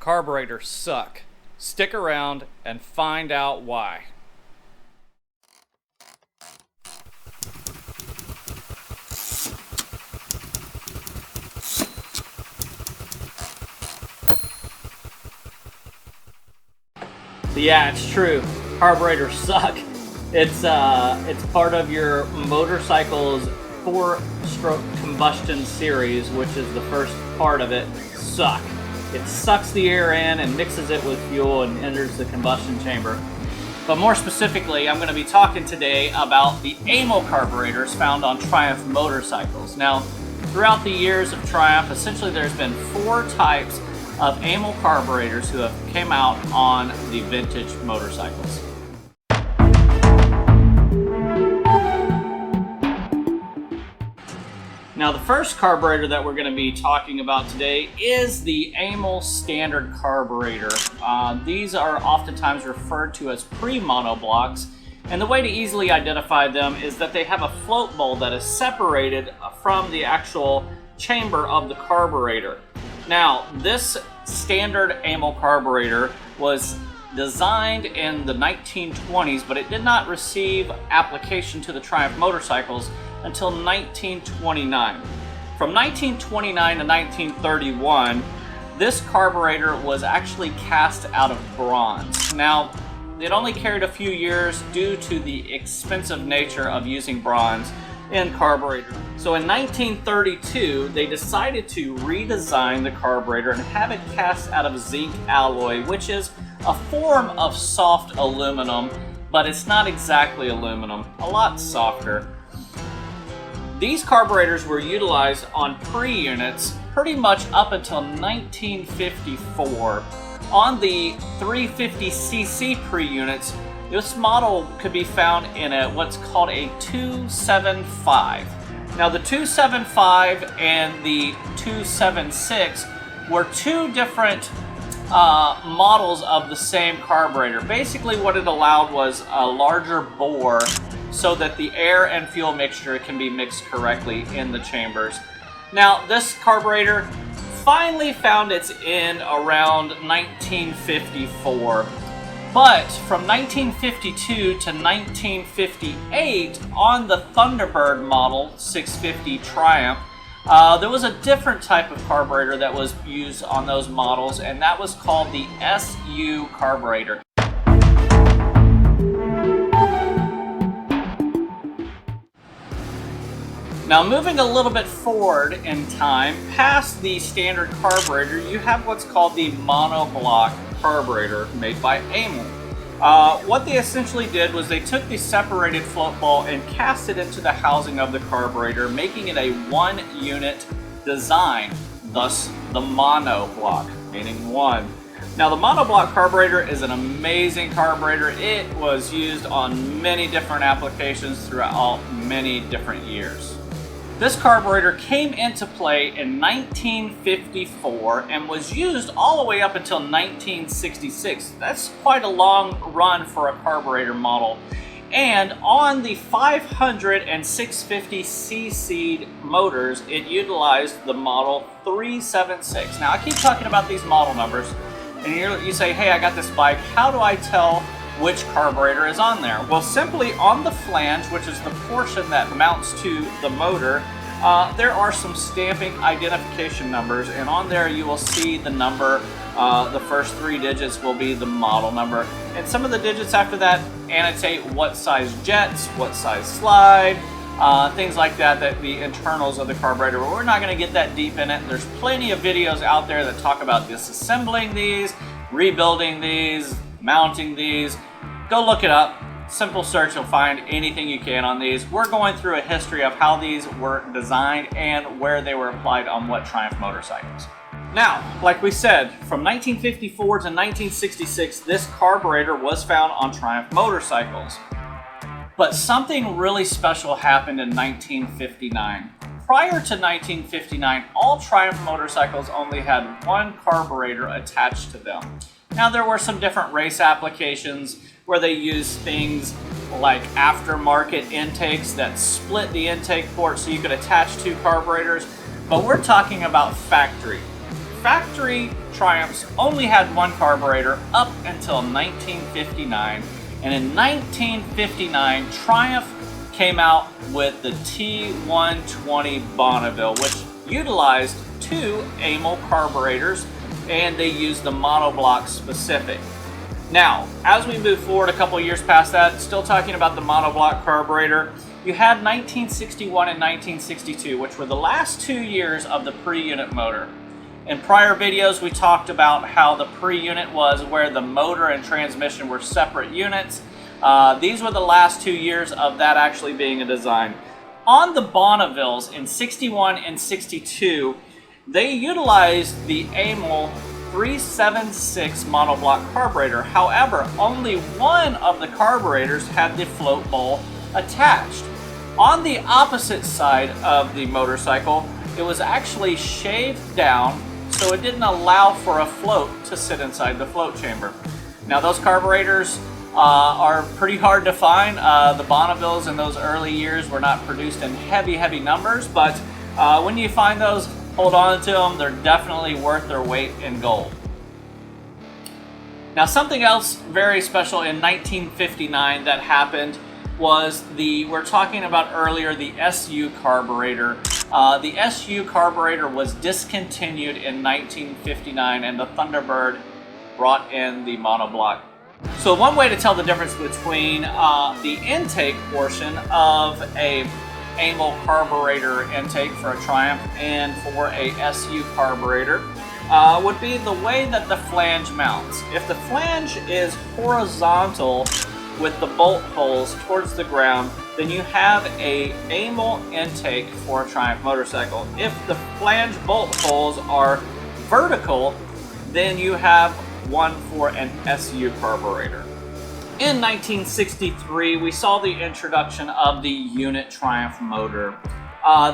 Carburetors suck. Stick around and find out why. Yeah, it's true. Carburetors suck. It's part of your motorcycle's 4-stroke combustion series, which is the first part of it. Suck. It sucks the air in and mixes it with fuel and enters the combustion chamber. But more specifically, I'm going to be talking today about the AMAL carburetors found on Triumph motorcycles. Now, throughout the years of Triumph, essentially there's been 4 types of AMAL carburetors who have came out on the vintage motorcycles. Now, the first carburetor that we're going to be talking about today is the AMAL standard carburetor. These are oftentimes referred to as pre-monoblocks, and the way to easily identify them is that they have a float bowl that is separated from the actual chamber of the carburetor. Now, this standard AMAL carburetor was designed in the 1920s, but it did not receive application to the Triumph motorcycles until 1929. From 1929 to 1931, this carburetor was actually cast out of bronze. Now, it only carried a few years due to the expensive nature of using bronze in carburetor. So in 1932, they decided to redesign the carburetor and have it cast out of zinc alloy, which is a form of soft aluminum, but it's not exactly aluminum, a lot softer. These carburetors were utilized on pre-units pretty much up until 1954. On the 350cc pre-units, this model could be found in what's called a 275. Now, the 275 and the 276 were 2 different models of the same carburetor. Basically, what it allowed was a larger bore so that the air and fuel mixture can be mixed correctly in the chambers. Now, this carburetor finally found its end around 1954. But from 1952 to 1958, on the Thunderbird model 650 Triumph, there was a different type of carburetor that was used on those models, and that was called the SU carburetor. Now, moving a little bit forward in time, past the standard carburetor, you have what's called the monoblock carburetor made by AMAL. What they essentially did was they took the separated float bowl and cast it into the housing of the carburetor, making it a 1-unit design, thus the monoblock, meaning 1. Now, the monoblock carburetor is an amazing carburetor. It was used on many different applications throughout many different years. This carburetor came into play in 1954 and was used all the way up until 1966. That's quite a long run for a carburetor model. And on the 500 and 650cc motors, it utilized the model 376. Now, I keep talking about these model numbers, and you say, hey, I got this bike. How do I tell which carburetor is on there? Well, simply on the flange, which is the portion that mounts to the motor, there are some stamping identification numbers, and on there you will see the number. The first 3 digits will be the model number, and some of the digits after that annotate what size jets, what size slide, things like that, the internals of the carburetor. But we're not going to get that deep in it. There's plenty of videos out there that talk about disassembling these, rebuilding these, mounting these. Go look it up. Simple search, you'll find anything you can on these. We're going through a history of how these were designed and where they were applied on what Triumph motorcycles. Now, like we said, from 1954 to 1966, this carburetor was found on Triumph motorcycles. But something really special happened in 1959. Prior to 1959, all Triumph motorcycles only had 1 carburetor attached to them. Now, there were some different race applications where they used things like aftermarket intakes that split the intake port so you could attach 2 carburetors, but we're talking about factory. factory Triumphs only had one carburetor up until 1959. And in 1959, Triumph came out with the T120 Bonneville, which utilized two AMAL carburetors, and they used the monoblock specific. Now, as we move forward a couple years past that, still talking about the monoblock carburetor, you had 1961 and 1962, which were the last 2 years of the pre-unit motor. In prior videos, we talked about how the pre-unit was where the motor and transmission were separate units. These were the last 2 years of that actually being a design. On the Bonnevilles in 61 and 62, they utilized the AMAL 376 monoblock carburetor. However, only one of the carburetors had the float bowl attached. On the opposite side of the motorcycle, it was actually shaved down so it didn't allow for a float to sit inside the float chamber. Now those carburetors are pretty hard to find. The Bonnevilles in those early years were not produced in heavy numbers, but when you find those, hold on to them. They're definitely worth their weight in gold. Now something else very special in 1959 that happened was we're talking about earlier, the SU carburetor. The SU carburetor was discontinued in 1959 and the Thunderbird brought in the monoblock. So one way to tell the difference between the intake portion of a AMAL carburetor intake for a Triumph and for a SU carburetor would be the way that the flange mounts. If the flange is horizontal with the bolt holes towards the ground, then you have a AMAL intake for a Triumph motorcycle. If the flange bolt holes are vertical, then you have one for an SU carburetor. In 1963, we saw the introduction of the unit Triumph motor.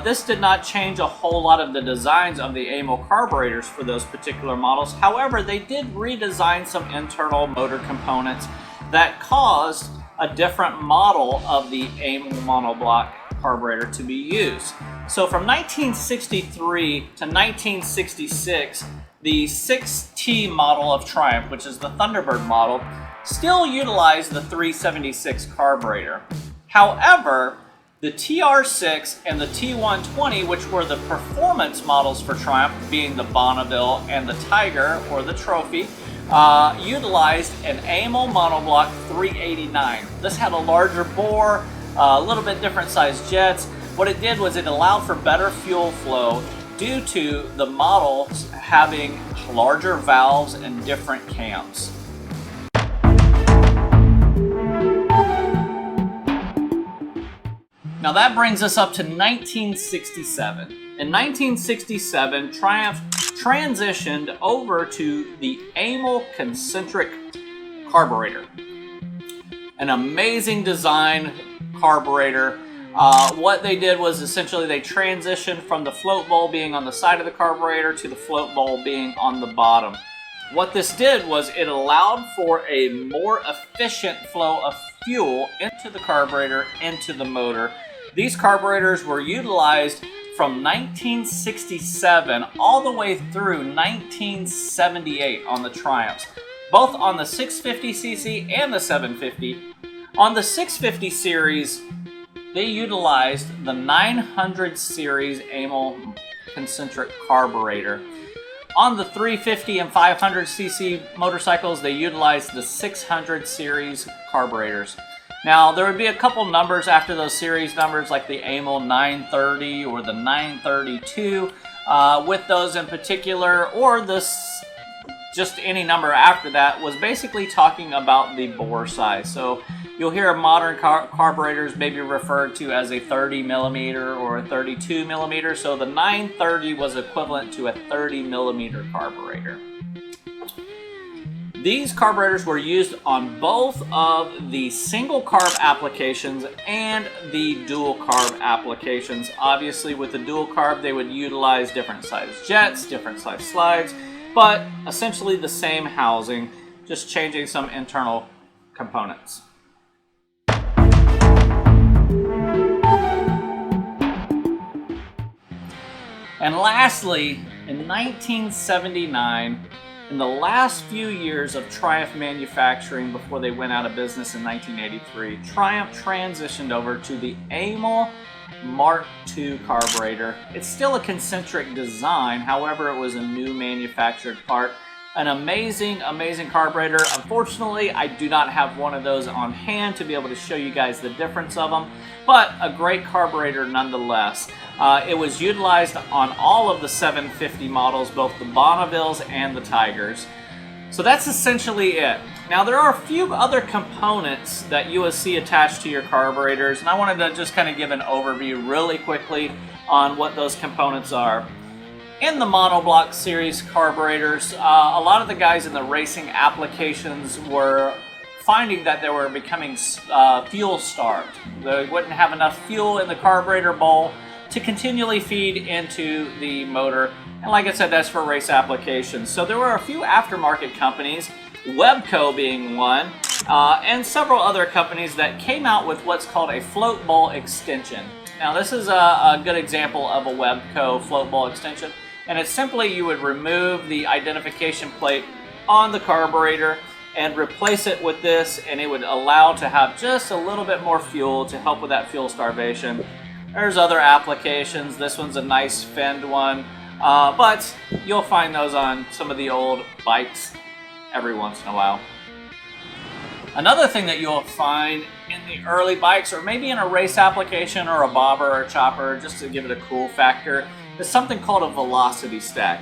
This did not change a whole lot of the designs of the AMAL carburetors for those particular models. However, they did redesign some internal motor components that caused a different model of the AMAL monoblock carburetor to be used. So from 1963 to 1966, the 6T model of Triumph, which is the Thunderbird model, still utilized the 376 carburetor. However, the TR6 and the T120, which were the performance models for Triumph, being the Bonneville and the Tiger, or the Trophy, utilized an AMAL monoblock 389. This had a larger bore, a little bit different sized jets. What it did was it allowed for better fuel flow due to the models having larger valves and different cams. Now that brings us up to 1967. In 1967, Triumph transitioned over to the AMAL Concentric carburetor. An amazing design carburetor. What they did was essentially they transitioned from the float bowl being on the side of the carburetor to the float bowl being on the bottom. What this did was it allowed for a more efficient flow of fuel into the carburetor, into the motor. These carburetors were utilized from 1967 all the way through 1978 on the Triumphs, both on the 650cc and the 750. On the 650 series, they utilized the 900 series AMAL Concentric carburetor. On the 350 and 500cc motorcycles, they utilized the 600 series carburetors. Now, there would be a couple numbers after those series numbers, like the AMAL 930 or the 932, with those in particular, or just any number after that was basically talking about the bore size. So you'll hear modern carburetors maybe referred to as a 30 millimeter or a 32 millimeter. So the 930 was equivalent to a 30 millimeter carburetor. These carburetors were used on both of the single carb applications and the dual carb applications. Obviously, with the dual carb, they would utilize different size jets, different size slides, but essentially the same housing, just changing some internal components. And lastly, In 1979, in the last few years of Triumph manufacturing before they went out of business in 1983, Triumph transitioned over to the AMAL Mark II carburetor. It's still a Concentric design, however it was a new manufactured part. An amazing, amazing carburetor. Unfortunately, I do not have one of those on hand to be able to show you guys the difference of them, but a great carburetor nonetheless. It was utilized on all of the 750 models, both the Bonnevilles and the Tigers. So that's essentially it. Now there are a few other components that you will see attached to your carburetors, and I wanted to just kind of give an overview really quickly on what those components are. In the Monoblock series carburetors, a lot of the guys in the racing applications were finding that they were becoming fuel starved. They wouldn't have enough fuel in the carburetor bowl to continually feed into the motor. And like I said, that's for race applications. So there were a few aftermarket companies, Webco being one, and several other companies that came out with what's called a float bowl extension. Now this is a good example of a Webco float bowl extension. And it's simply you would remove the identification plate on the carburetor and replace it with this, and it would allow to have just a little bit more fuel to help with that fuel starvation. There's other applications. This one's a nice fend one, but you'll find those on some of the old bikes every once in a while. Another thing that you'll find in the early bikes, or maybe in a race application or a bobber or a chopper, just to give it a cool factor, is something called a velocity stack.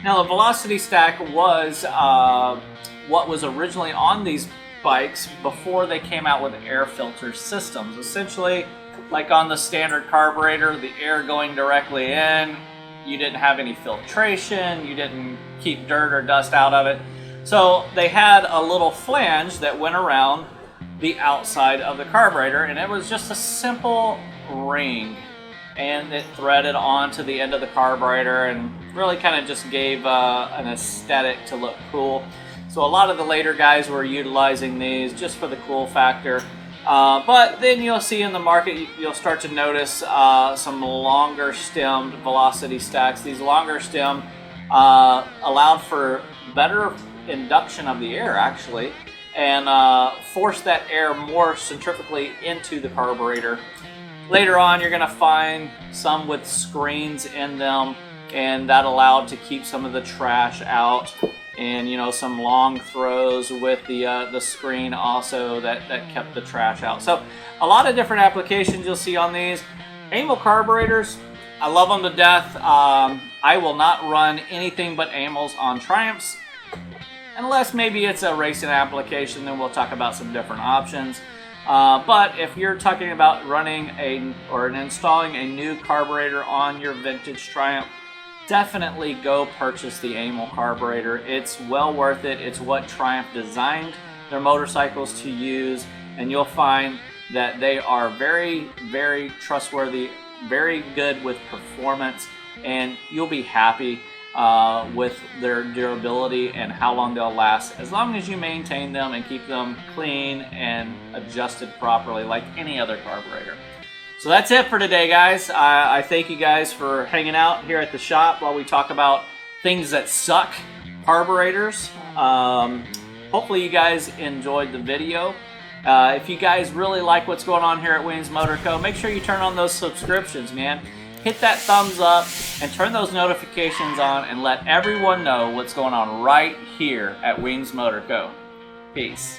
Now, the velocity stack was what was originally on these bikes before they came out with air filter systems. Essentially, like on the standard carburetor, the air going directly in, you didn't have any filtration, you didn't keep dirt or dust out of it. So they had a little flange that went around the outside of the carburetor, and it was just a simple ring, and it threaded onto the end of the carburetor and really kind of just gave an aesthetic to look cool. So a lot of the later guys were utilizing these just for the cool factor. But then you'll see in the market, you'll start to notice some longer stemmed velocity stacks. These longer stem allowed for better induction of the air actually, and force that air more centrifugally into the carburetor. Later on, you're going to find some with screens in them, and that allowed to keep some of the trash out, and some long throws with the screen also that kept the trash out. So a lot of different applications you'll see on these. AMAL carburetors, I love them to death. I will not run anything but AMALs on Triumphs, unless maybe it's a racing application, then we'll talk about some different options. But if you're talking about running installing a new carburetor on your vintage Triumph, definitely go purchase the AMAL carburetor. It's well worth it. It's what Triumph designed their motorcycles to use, and you'll find that they are very, very trustworthy, very good with performance, and you'll be happy with their durability and how long they'll last, as long as you maintain them and keep them clean and adjusted properly like any other carburetor. So that's it for today, guys. I thank you guys for hanging out here at the shop while we talk about things that suck carburetors. Hopefully you guys enjoyed the video. If you guys really like what's going on here at Weems Motor Co., make sure you turn on those subscriptions, man. Hit that thumbs up and turn those notifications on and let everyone know what's going on right here at Weems Motor Co. Peace.